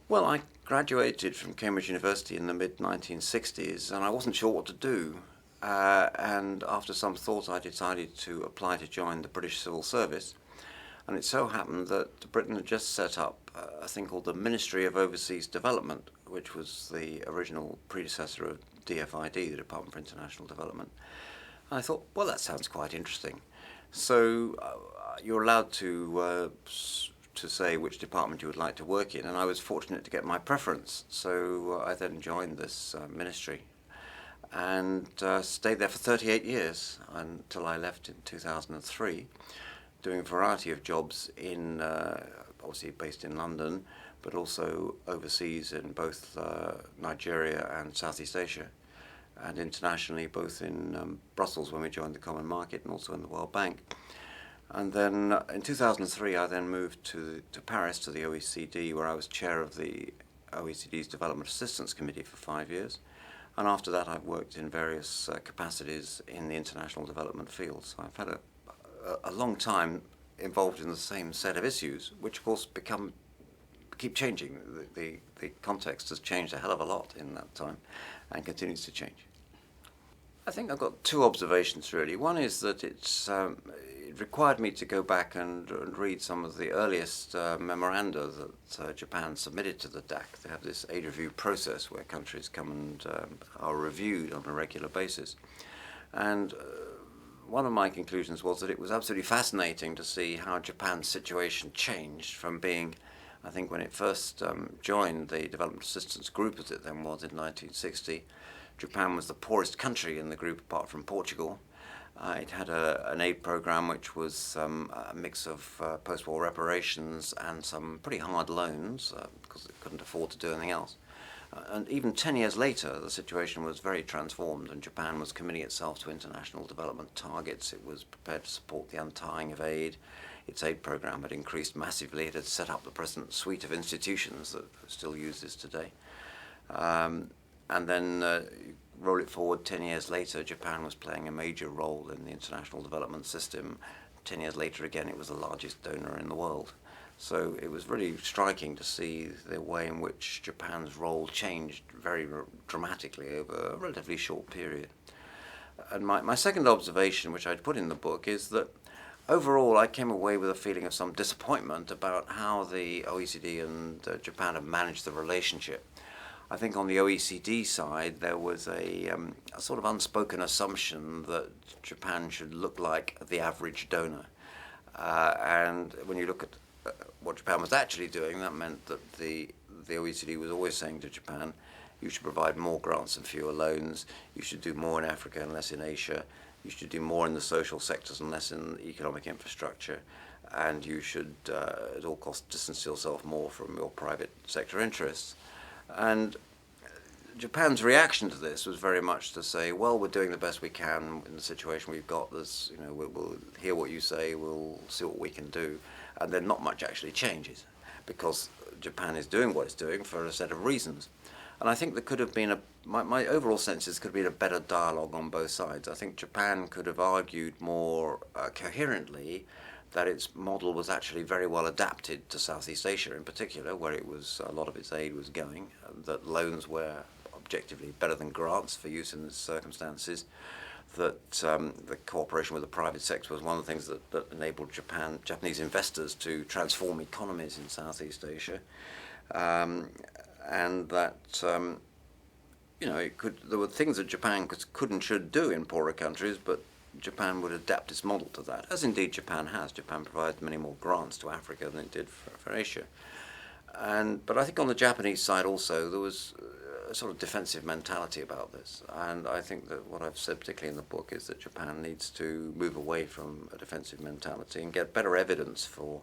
Well, I graduated from Cambridge University in the mid-1960s, and I wasn't sure what to do. And after some thought, I decided to apply to join the British Civil Service. And it so happened that Britain had just set up a thing called the Ministry of Overseas Development, which was the original predecessor of DFID, the Department for International Development. And I thought, well, that sounds quite interesting. So you're allowed to say which department you would like to work in, and I was fortunate to get my preference. So I then joined this ministry and stayed there for 38 years until I left in 2003, doing a variety of jobs in, obviously based in London, but also overseas in both Nigeria and Southeast Asia, and internationally both in Brussels when we joined the Common Market and also in the World Bank. And then in 2003 I then moved to Paris, to the OECD, where I was chair of the OECD's Development Assistance Committee for 5 years. And after that I've worked in various capacities in the international development field. So I've had a long time involved in the same set of issues, which of course keep changing. The context has changed a hell of a lot in that time and continues to change. I think I've got two observations really. One is that it required me to go back and read some of the earliest memoranda that Japan submitted to the DAC. They have this aid review process where countries come and are reviewed on a regular basis. And one of my conclusions was that it was absolutely fascinating to see how Japan's situation changed from being, I think when it first joined the Development Assistance Group, as it then was in 1960, Japan was the poorest country in the group apart from Portugal. It had an aid program which was a mix of post-war reparations and some pretty hard loans because it couldn't afford to do anything else. And even 10 years later, the situation was very transformed, and Japan was committing itself to international development targets. It was prepared to support the untying of aid. Its aid program had increased massively. It had set up the present suite of institutions that still uses today. And then roll it forward 10 years later, Japan was playing a major role in the international development system. 10 years later, again, it was the largest donor in the world. So it was really striking to see the way in which Japan's role changed very dramatically over a relatively short period. And my second observation, which I'd put in the book, is that overall I came away with a feeling of some disappointment about how the OECD and Japan have managed the relationship. I think on the OECD side there was a sort of unspoken assumption that Japan should look like the average donor. And when you look at what Japan was actually doing, that meant that the OECD was always saying to Japan, you should provide more grants and fewer loans, you should do more in Africa and less in Asia, you should do more in the social sectors and less in economic infrastructure, and you should at all costs distance yourself more from your private sector interests. And Japan's reaction to this was very much to say, well, we're doing the best we can in the situation we've got. There's, we'll hear what you say, we'll see what we can do. And then not much actually changes because Japan is doing what it's doing for a set of reasons. And I think there could have been my overall sense is there could have been a better dialogue on both sides. I think Japan could have argued more coherently that its model was actually very well adapted to Southeast Asia in particular, where it was a lot of its aid was going, that loans were objectively better than grants for use in the circumstances, that the cooperation with the private sector was one of the things that enabled Japanese investors to transform economies in Southeast Asia, and that there were things that Japan could and should do in poorer countries, but Japan would adapt its model to that, as indeed Japan has. Japan provides many more grants to Africa than it did for Asia. But I think on the Japanese side also there was a sort of defensive mentality about this, and I think that what I've said particularly in the book is that Japan needs to move away from a defensive mentality and get better evidence for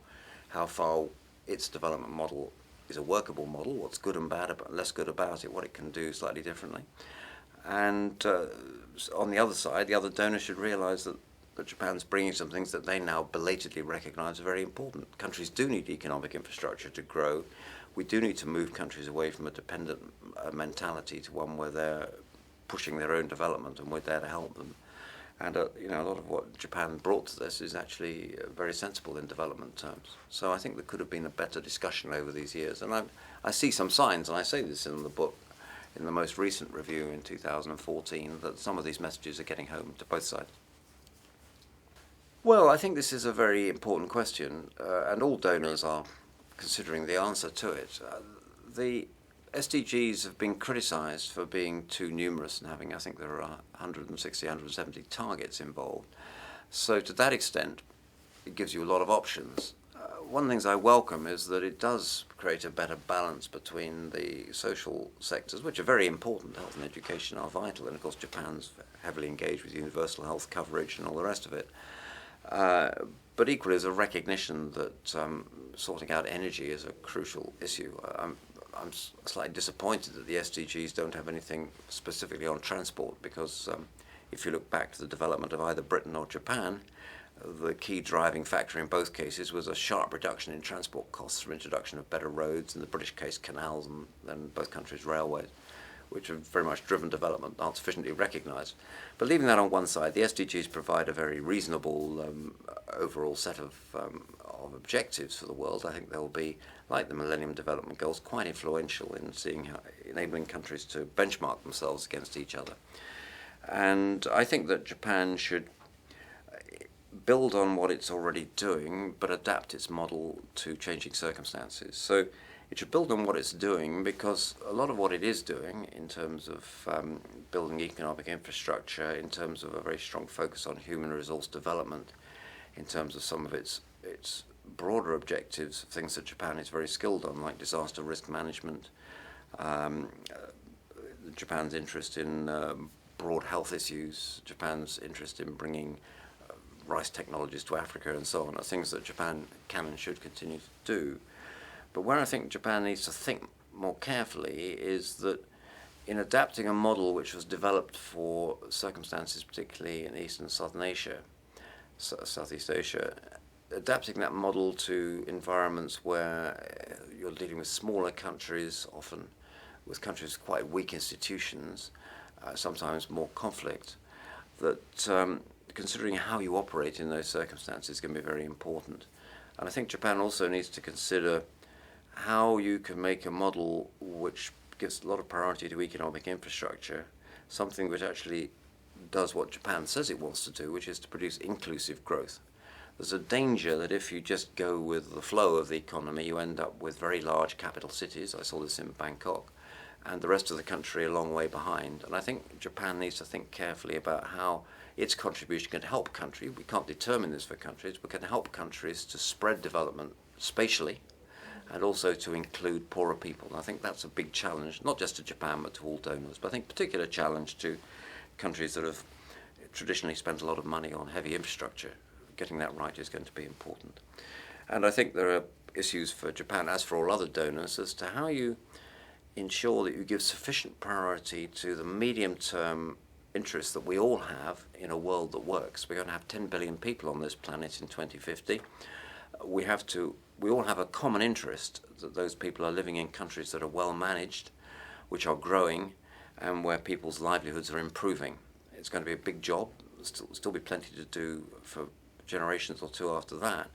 how far its development model is a workable model, what's good and bad, less good about it, what it can do slightly differently. And on the other side, the other donors should realize that Japan's bringing some things that they now belatedly recognize are very important. Countries do need economic infrastructure to grow. We do need to move countries away from a dependent mentality to one where they're pushing their own development, and we're there to help them. And a lot of what Japan brought to this is actually very sensible in development terms. So I think there could have been a better discussion over these years. And I see some signs, and I say this in the book, in the most recent review in 2014, that some of these messages are getting home to both sides. Well, I think this is a very important question, and all donors are considering the answer to it. The SDGs have been criticised for being too numerous and having, I think there are 160, 170 targets involved. So to that extent, it gives you a lot of options. One of the things I welcome is that it does create a better balance between the social sectors, which are very important. Health and education are vital, and of course Japan's heavily engaged with universal health coverage and all the rest of it. But equally, there's a recognition that sorting out energy is a crucial issue. I'm slightly disappointed that the SDGs don't have anything specifically on transport, because if you look back to the development of either Britain or Japan, the key driving factor in both cases was a sharp reduction in transport costs from introduction of better roads, in the British case canals, and then both countries railways, which have very much driven development, aren't sufficiently recognised. But leaving that on one side, the SDGs provide a very reasonable overall set of objectives for the world. I think they will be, like the Millennium Development Goals, quite influential in enabling countries to benchmark themselves against each other. And I think that Japan should build on what it's already doing, but adapt its model to changing circumstances. So it should build on what it's doing, because a lot of what it is doing in terms of building economic infrastructure, in terms of a very strong focus on human resource development, in terms of some of its broader objectives, things that Japan is very skilled on, like disaster risk management, Japan's interest in broad health issues, Japan's interest in bringing rice technologies to Africa and so on, are things that Japan can and should continue to do. But where I think Japan needs to think more carefully is that in adapting a model which was developed for circumstances particularly in East and Southern Asia, Southeast Asia, adapting that model to environments where you're dealing with smaller countries, often with countries with quite weak institutions, sometimes more conflict, that considering how you operate in those circumstances can be very important. And I think Japan also needs to consider how you can make a model which gives a lot of priority to economic infrastructure, something which actually does what Japan says it wants to do, which is to produce inclusive growth. There's a danger that if you just go with the flow of the economy, you end up with very large capital cities. I saw this in Bangkok, and the rest of the country a long way behind. And I think Japan needs to think carefully about how its contribution can help countries. We can't determine this for countries, but can help countries to spread development spatially, and also to include poorer people. And I think that's a big challenge, not just to Japan, but to all donors. But I think particular challenge to countries that have traditionally spent a lot of money on heavy infrastructure. Getting that right is going to be important. And I think there are issues for Japan, as for all other donors, as to how you ensure that you give sufficient priority to the medium-term interests that we all have in a world that works. We're going to have 10 billion people on this planet in 2050. We all have a common interest that those people are living in countries that are well managed, which are growing, and where people's livelihoods are improving. It's going to be a big job. There'll still be plenty to do for generations or two after that.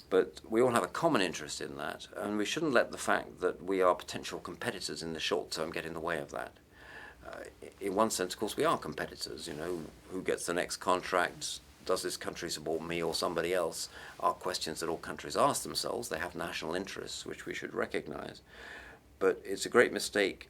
But we all have a common interest in that, and we shouldn't let the fact that we are potential competitors in the short term get in the way of that. In one sense, of course, we are competitors. You know, who gets the next contract? Does this country support me or somebody else? Are questions that all countries ask themselves. They have national interests, which we should recognize. But it's a great mistake,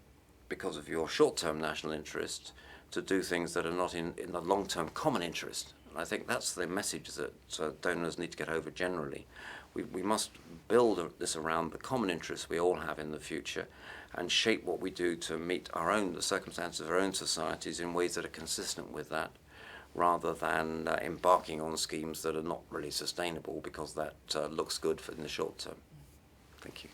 because of your short-term national interest, to do things that are not in the long-term common interest. And I think that's the message that donors need to get over generally. We must build this around the common interests we all have in the future, and shape what we do to meet the circumstances of our own societies in ways that are consistent with that, rather than embarking on schemes that are not really sustainable because that looks good in the short term. Thank you.